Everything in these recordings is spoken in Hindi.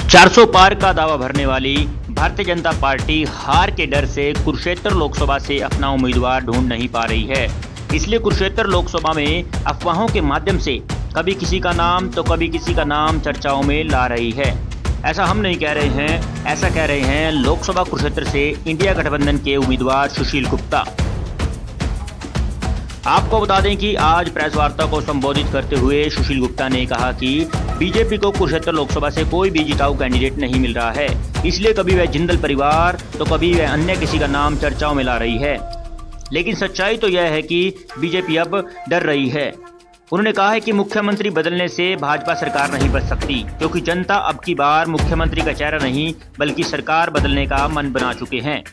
400 पार का दावा भरने वाली भारतीय जनता पार्टी हार के डर से कुरुक्षेत्र लोकसभा से अपना उम्मीदवार ढूंढ नहीं पा रही है। इसलिए कुरुक्षेत्र लोकसभा में अफवाहों के माध्यम से कभी किसी का नाम तो कभी किसी का नाम चर्चाओं में ला रही है। ऐसा हम नहीं कह रहे हैं, ऐसा कह रहे हैं लोकसभा कुरुक्षेत्र से इंडिया गठबंधन के उम्मीदवार सुशील गुप्ता। आपको बता दें कि आज प्रेस वार्ता को संबोधित करते हुए सुशील गुप्ता ने कहा कि बीजेपी को कुरुक्षेत्र लोकसभा से कोई भी जिताऊ कैंडिडेट नहीं मिल रहा है, इसलिए कभी वह जिंदल परिवार तो कभी वह अन्य किसी का नाम चर्चाओं में ला रही है। लेकिन सच्चाई तो यह है कि बीजेपी अब डर रही है। उन्होंने कहा है कि मुख्यमंत्री बदलने से भाजपा सरकार नहीं बच सकती, क्योंकि जनता अब की बार मुख्यमंत्री का चेहरा नहीं बल्कि सरकार बदलने का मन बना चुके हैं।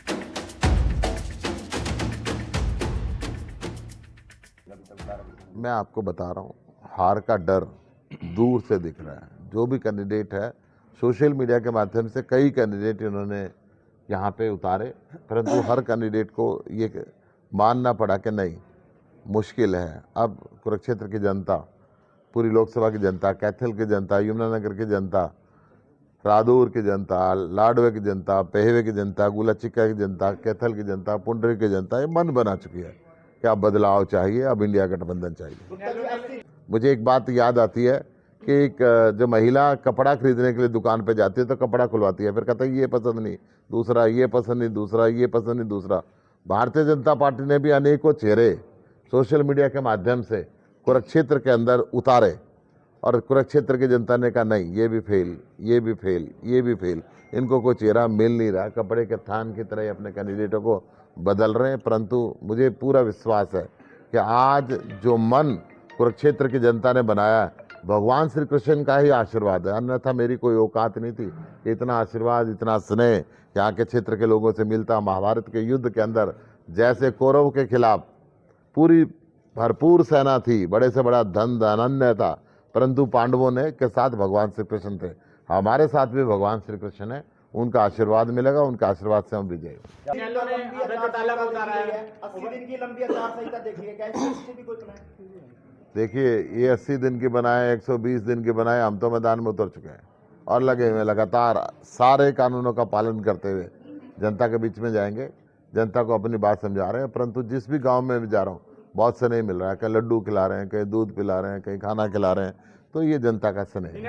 मैं आपको बता रहा हूँ, हार का डर दूर से दिख रहा है। जो भी कैंडिडेट है, सोशल मीडिया के माध्यम से कई कैंडिडेट इन्होंने यहाँ पे उतारे, परंतु हर कैंडिडेट को ये मानना पड़ा कि नहीं, मुश्किल है। अब कुरुक्षेत्र की जनता, पूरी लोकसभा की जनता, कैथल की जनता, यमुनानगर की जनता, रादौर की जनता, लाडवे की जनता, पहेवे की जनता, गुलाचिक्का की जनता, कैथल की जनता, पुंडरी की जनता ये मन बना चुकी है कि अब बदलाव चाहिए, अब इंडिया गठबंधन चाहिए। मुझे एक बात याद आती है कि एक जो महिला कपड़ा खरीदने के लिए दुकान पे जाती है तो कपड़ा खुलवाती है, फिर कहता है ये पसंद नहीं, दूसरा ये पसंद नहीं, दूसरा ये पसंद नहीं, दूसरा। भारतीय जनता पार्टी ने भी अनेकों चेहरे सोशल मीडिया के माध्यम से कुरुक्षेत्र के अंदर उतारे और कुरुक्षेत्र की जनता ने कहा नहीं, ये भी फेल, ये भी फेल, ये भी फेल। इनको कोई चेहरा मिल नहीं रहा, कपड़े के थान की तरह अपने कैंडिडेटों को बदल रहे हैं। परंतु मुझे पूरा विश्वास है कि आज जो मन कुरुक्षेत्र की जनता ने बनाया है, भगवान श्री कृष्ण का ही आशीर्वाद है, अन्यथा मेरी कोई औकात नहीं थी कि इतना आशीर्वाद, इतना स्नेह यहाँ के क्षेत्र के लोगों से मिलता। महाभारत के युद्ध के अंदर जैसे कौरव के खिलाफ पूरी भरपूर सेना थी, बड़े से बड़ा धन धनन्य था, परंतु पांडवों ने के साथ भगवान श्री कृष्ण थे। हमारे साथ भी भगवान श्री कृष्ण है, उनका आशीर्वाद मिलेगा, उनका आशीर्वाद से हम विजयी। देखिए, ये 80 दिन की बनाए, 120 दिन की बनाए, हम तो मैदान में उतर चुके हैं और लगे हुए लगातार सारे कानूनों का पालन करते हुए जनता के बीच में जाएंगे, जनता को अपनी बात समझा रहे हैं। परंतु जिस भी गांव में भी जा रहा हूँ, बहुत से नहीं मिल रहा है, कहीं लड्डू खिला रहे हैं, कहीं दूध पिला रहे हैं, कहीं खाना खिला रहे हैं, तो ये जनता का स्नेह है।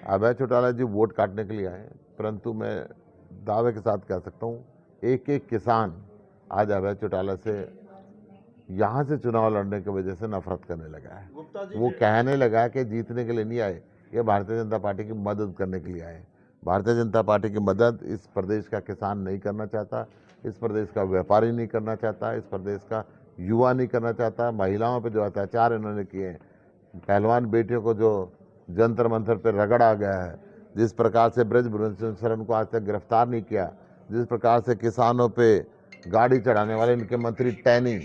अभय चौटाला जी वोट काटने के लिए आए, परंतु मैं दावे के साथ कह सकता हूँ, एक एक किसान आज अभय चौटाला से यहाँ से चुनाव लड़ने की वजह से नफरत करने लगा है। वो कहने लगा कि जीतने के लिए नहीं आए, ये भारतीय जनता पार्टी की मदद करने के लिए आए। भारतीय जनता पार्टी की मदद इस प्रदेश का किसान नहीं करना चाहता, इस प्रदेश का व्यापारी नहीं करना चाहता, इस प्रदेश का युवा नहीं करना चाहता। महिलाओं पर जो अत्याचार इन्होंने किए हैं, पहलवान बेटियों को जो जंतर मंतर पर रगड़ा गया है, जिस प्रकार से ब्रजभूषण शरण को आज तक गिरफ्तार नहीं किया, जिस प्रकार से किसानों पे गाड़ी चढ़ाने वाले इनके मंत्री टैनी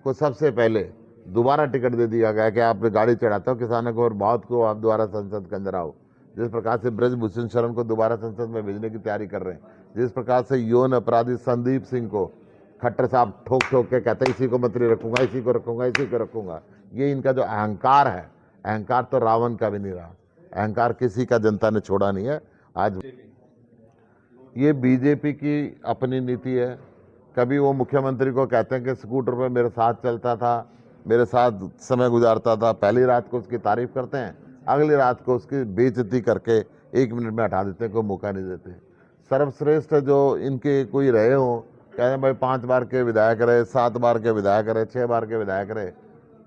को सबसे पहले दोबारा टिकट दे दिया गया कि आप गाड़ी चढ़ाते हो किसानों को और बहुत को आप दोबारा संसद के अंदर आओ। जिस प्रकार से ब्रजभूषण शरण को दोबारा संसद में भेजने की तैयारी कर रहे हैं, जिस प्रकार से यौन अपराधी संदीप सिंह को खट्टर साहब ठोक ठोक के कहते हैं इसी को मंत्री रखूंगा, इसी को रखूंगा, इसी को रखूंगा। ये इनका जो अहंकार है, अहंकार तो रावण का भी नहीं रहा, अहंकार किसी का जनता ने छोड़ा नहीं है। आज ये बीजेपी की अपनी नीति है। कभी वो मुख्यमंत्री को कहते हैं कि स्कूटर पर मेरे साथ चलता था, मेरे साथ समय गुजारता था, पहली रात को उसकी तारीफ करते हैं, अगली रात को उसकी बेइज्जती करके 1 मिनट में हटा देते हैं, कोई मौका नहीं देते। सर्वश्रेष्ठ जो इनके कोई रहे हों, कहते हैं भाई 5 बार के विधायक रहे, 7 बार के विधायक रहे, 6 बार के विधायक रहे,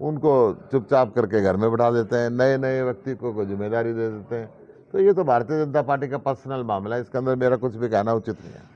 उनको चुपचाप करके घर में बिठा देते हैं, नए नए व्यक्ति को कोई जिम्मेदारी दे देते हैं। तो ये तो भारतीय जनता पार्टी का पर्सनल मामला है, इसके अंदर मेरा कुछ भी कहना उचित नहीं है।